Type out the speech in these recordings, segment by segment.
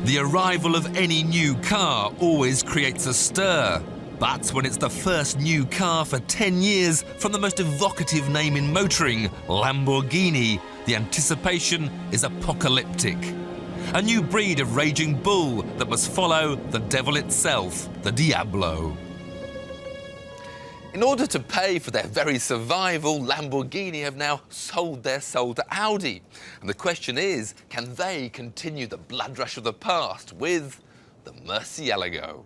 The arrival of any new car always creates a stir. But when it's the first new car for 10 years from the most evocative name in motoring, Lamborghini, the anticipation is apocalyptic. A new breed of raging bull that must follow the devil itself, the Diablo. In order to pay for their very survival, Lamborghini have now sold their soul to Audi. And the question is, can they continue the blood rush of the past with the Murci'lago?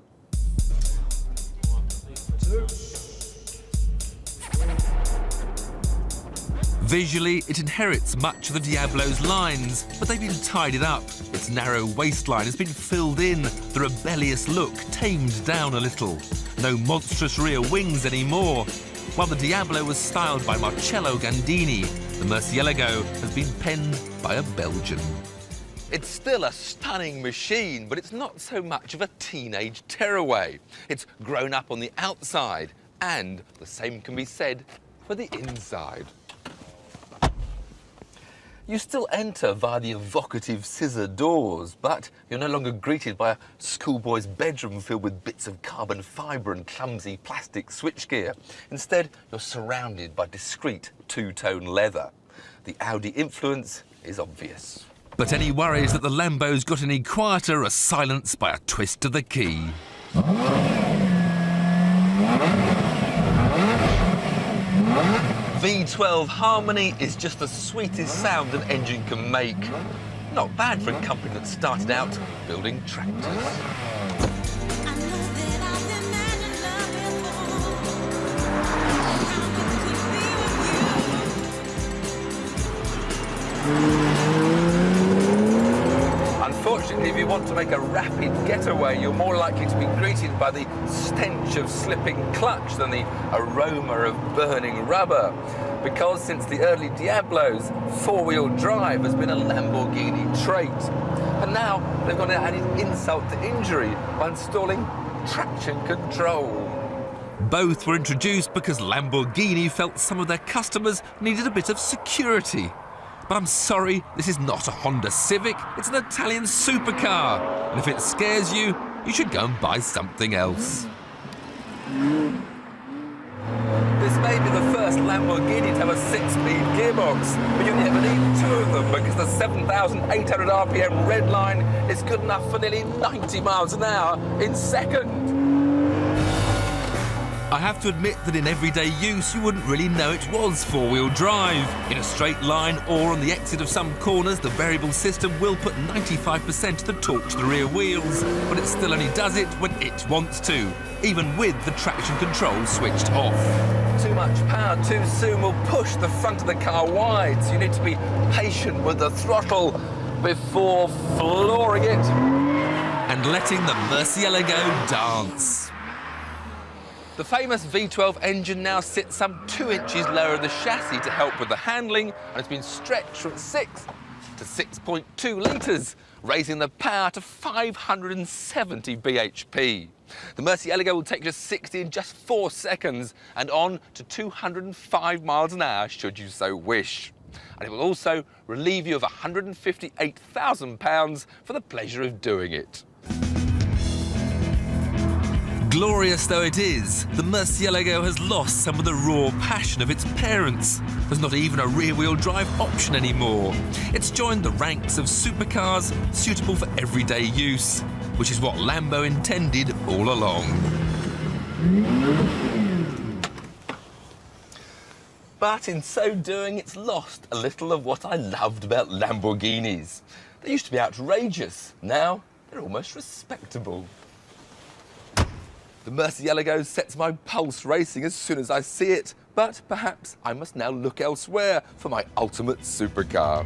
Visually, it inherits much of the Diablo's lines, but they've been tidied up. Its narrow waistline has been filled in, the rebellious look tamed down a little. No monstrous rear wings anymore. While the Diablo was styled by Marcello Gandini, the Murci'lago has been penned by a Belgian. It's still a stunning machine, but it's not so much of a teenage tearaway. It's grown up on the outside, and the same can be said for the inside. You still enter via the evocative scissor doors, but you're no longer greeted by a schoolboy's bedroom filled with bits of carbon fibre and clumsy plastic switchgear. Instead, you're surrounded by discreet two-tone leather. The Audi influence is obvious. But any worries that the Lambo's got any quieter are silenced by a twist of the key. V12 Harmony is just the sweetest sound an engine can make. Not bad for a company that started out building tractors. Unfortunately, if you want to make a rapid getaway, you're more likely to be greeted by the stench of slipping clutch than the aroma of burning rubber. Because since the early Diablos, four-wheel drive has been a Lamborghini trait. And now they've got an added insult to injury by installing traction control. Both were introduced because Lamborghini felt some of their customers needed a bit of security. But I'm sorry, this is not a Honda Civic, it's an Italian supercar. And if it scares you, you should go and buy something else. This may be the first Lamborghini to have a 6-speed gearbox, but you never need two of them because the 7,800 RPM red line is good enough for nearly 90 miles an hour in second. I have to admit that in everyday use, you wouldn't really know it was four-wheel drive. In a straight line or on the exit of some corners, the variable system will put 95% of the torque to the rear wheels, but it still only does it when it wants to, even with the traction control switched off. Too much power too soon will push the front of the car wide, so you need to be patient with the throttle before flooring it and letting the Murci'lago dance. The famous V12 engine now sits some 2 inches lower in the chassis to help with the handling, and it's been stretched from 6 to 6.2 litres, raising the power to 570 bhp. The Murci'lago will take just 60 in just 4 seconds and on to 205 miles an hour should you so wish. And it will also relieve you of £158,000 for the pleasure of doing it. Glorious though it is, the Murci'lago has lost some of the raw passion of its parents. There's not even a rear-wheel drive option anymore. It's joined the ranks of supercars suitable for everyday use, which is what Lambo intended all along. But in so doing, it's lost a little of what I loved about Lamborghinis. They used to be outrageous. Now, they're almost respectable. The Murci'lago sets my pulse racing as soon as I see it, but perhaps I must now look elsewhere for my ultimate supercar.